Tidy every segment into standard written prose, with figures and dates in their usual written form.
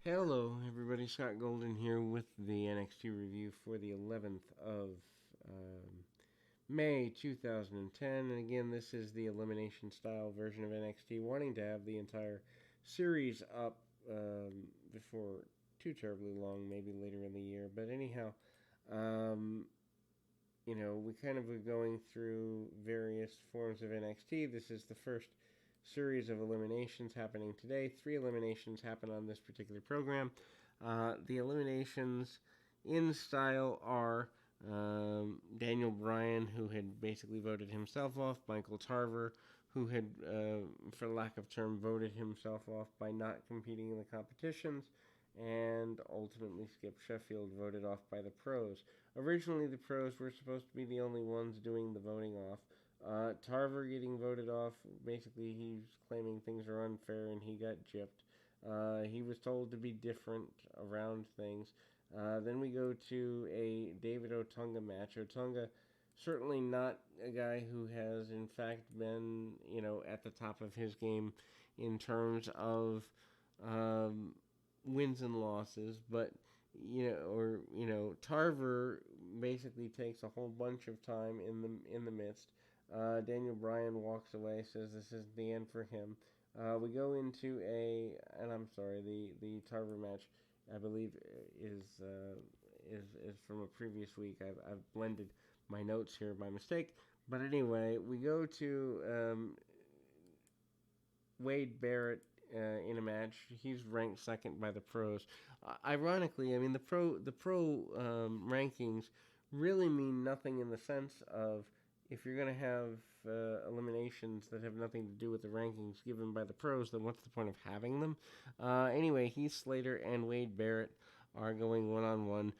Hello, everybody. Scott Golden here with the NXT review for the 11th of May 2010. And again, this is the elimination style version of NXT, wanting to have the entire series up before too terribly long, maybe later in the year. But anyhow, um, we kind of were going through various forms of NXT. This is the first series of eliminations happening today. 3 eliminations happen on this particular program. The eliminations in style are Daniel Bryan, who had basically voted himself off, Michael Tarver, who had, for lack of term, voted himself off by not competing in the competitions, and ultimately Skip Sheffield voted off by the pros. Originally, the pros were supposed to be the only ones doing the voting off. Tarver getting voted off, basically he's claiming things are unfair and he got gypped. He was told to be different around things. Then we go to a David Otunga match. Otunga, certainly not a guy who has, in fact, been, at the top of his game in terms of um, wins and losses, but Tarver basically takes a whole bunch of time in the midst. Daniel Bryan walks away, says this isn't the end for him. We go into and I'm sorry, the Tarver match, I believe, is from a previous week. I've blended my notes here by mistake, but anyway, we go to Wade Barrett in a match. He's ranked second by the pros. Ironically, I mean the pro rankings really mean nothing in the sense of if you're going to have eliminations that have nothing to do with the rankings given by the pros, then what's the point of having them? Anyway, Heath Slater and Wade Barrett are going one on one.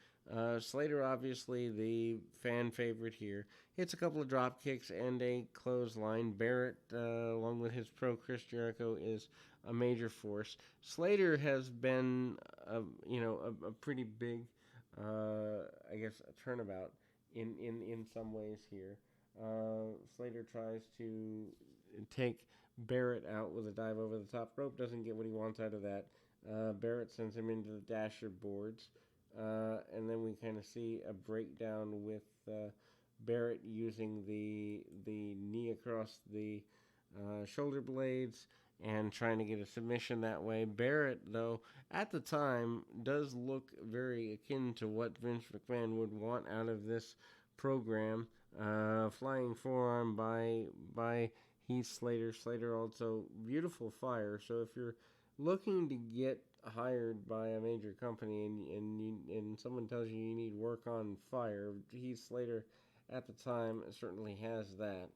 Slater, obviously the fan favorite here, hits a couple of drop kicks and a clothesline. Barrett, along with his pro Chris Jericho, is a major force. Slater has been, a pretty big, I guess, a turnabout in some ways here. Slater tries to take Barrett out with a dive over the top rope, doesn't get what he wants out of that. Barrett sends him into the dasher boards. And then we kind of see a breakdown with Barrett using the knee across the shoulder blades and trying to get a submission that way. Barrett, though, at the time, does look very akin to what Vince McMahon would want out of this program. Flying forearm by Heath Slater. Slater also beautiful fire. So if you're looking to get hired by a major company and someone tells you need work on fire, Heath Slater at the time certainly has that.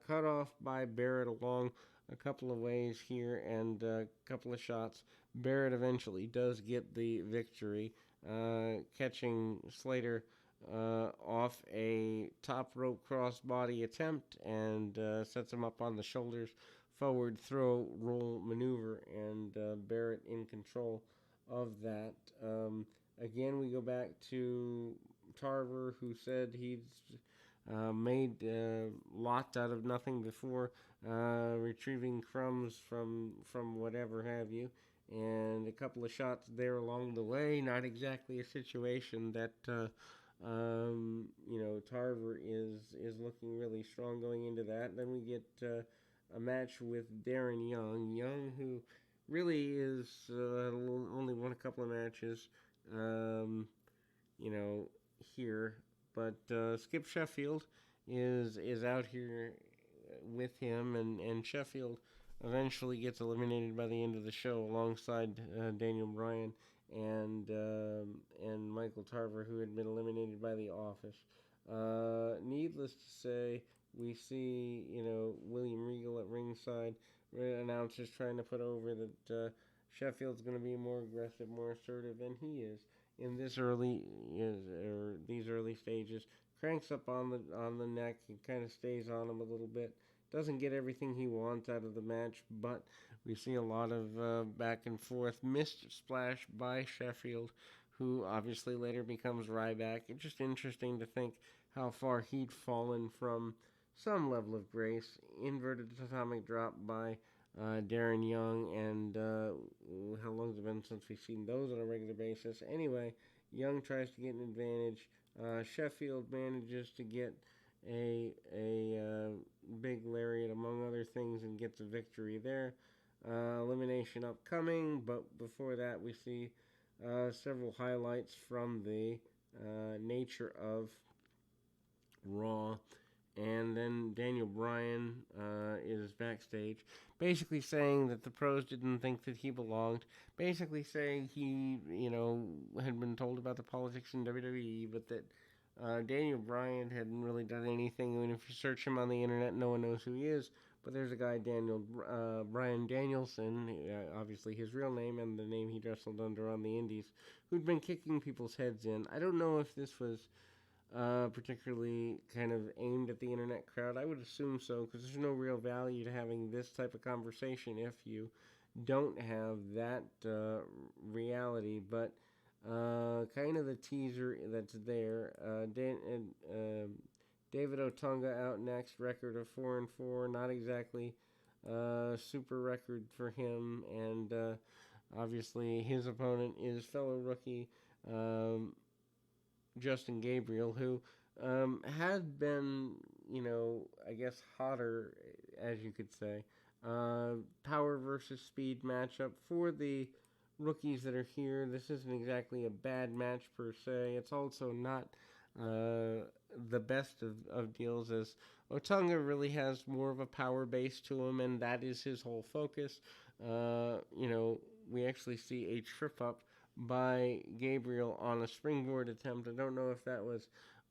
Cut off by Barrett along a couple of ways here and a couple of shots. Barrett eventually does get the victory, catching Slater off a top rope crossbody attempt and sets him up on the shoulders. Forward throw roll maneuver, and Barrett in control of that. Again, we go back to Tarver, who said he's made lots out of nothing before, retrieving crumbs from whatever have you, and a couple of shots there along the way. Not exactly a situation that Tarver is looking really strong going into that. Then we get a match with Darren Young. Young, who really is only won a couple of matches, here. But Skip Sheffield is out here with him, and Sheffield eventually gets eliminated by the end of the show alongside Daniel Bryan and Michael Tarver, who had been eliminated by The Office. Needless to say, we see William Regal at ringside. Announcers trying to put over that Sheffield's going to be more aggressive, more assertive, and he is in these early stages. Cranks up on the neck and kind of stays on him a little bit. Doesn't get everything he wants out of the match, but we see a lot of back and forth. Missed splash by Sheffield, who obviously later becomes Ryback. It's just interesting to think how far he'd fallen from some level of grace. Inverted atomic drop by Darren Young, and how long has it been since we've seen those on a regular basis? Anyway, Young tries to get an advantage. Sheffield manages to get a big lariat among other things and gets a victory there. Elimination upcoming, but before that we see several highlights from the nature of Raw. And then Daniel Bryan is backstage, basically saying that the pros didn't think that he belonged. Basically saying he, had been told about the politics in WWE, but that Daniel Bryan hadn't really done anything. I mean, if you search him on the internet, no one knows who he is. But there's a guy, Bryan Danielson, obviously his real name and the name he wrestled under on the Indies, who'd been kicking people's heads in. I don't know if this was particularly kind of aimed at the internet crowd. I would assume so, because there's no real value to having this type of conversation if you don't have that reality. But kind of the teaser that's there. David Otunga out next, record of 4-4. Not exactly super record for him, and obviously his opponent is fellow rookie Justin Gabriel, who had been, I guess hotter, as you could say. Power versus speed matchup for the rookies that are here. This isn't exactly a bad match per se. It's also not the best of deals, as Otunga really has more of a power base to him, and that is his whole focus. We actually see a trip up by Gabriel on a springboard attempt. I don't know if that was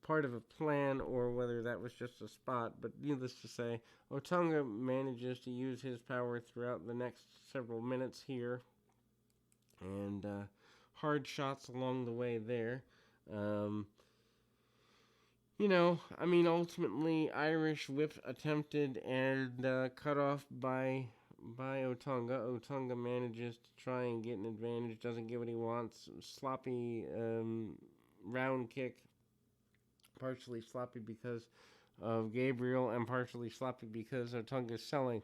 part of a plan or whether that was just a spot, but needless to say, Otunga manages to use his power throughout the next several minutes here, and hard shots along the way there. Ultimately, Irish whip attempted and cut off by Otunga. Otunga manages to try and get an advantage, doesn't get what he wants. Sloppy round kick, partially sloppy because of Gabriel and partially sloppy because Otunga's selling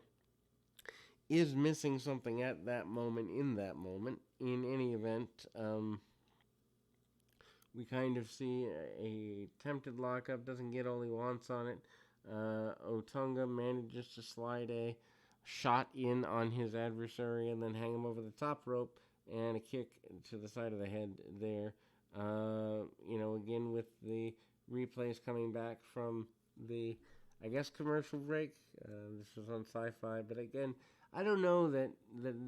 is missing something at that moment, in any event. We kind of see a tempted lockup, doesn't get all he wants on it. Otunga manages to slide a shot in on his adversary and then hang him over the top rope, and a kick to the side of the head there. Again with the replays coming back from the, I guess, commercial break. This was on Sci-Fi, but again, I don't know that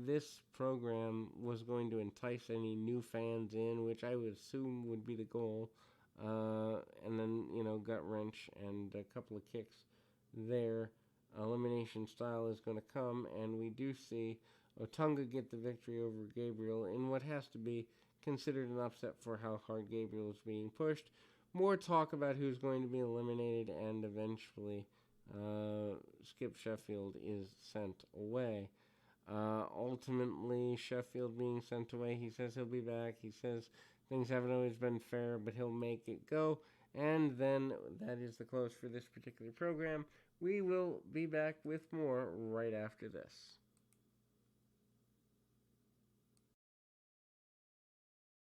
this program was going to entice any new fans in, which I would assume would be the goal. And then, gut wrench and a couple of kicks there. Elimination style is going to come, and we do see Otunga get the victory over Gabriel in what has to be considered an upset for how hard Gabriel is being pushed. More talk about who's going to be eliminated, and eventually Skip Sheffield is sent away. Ultimately, Sheffield being sent away, he says he'll be back. He says things haven't always been fair, but he'll make it go. And then that is the close for this particular program. We will be back with more right after this.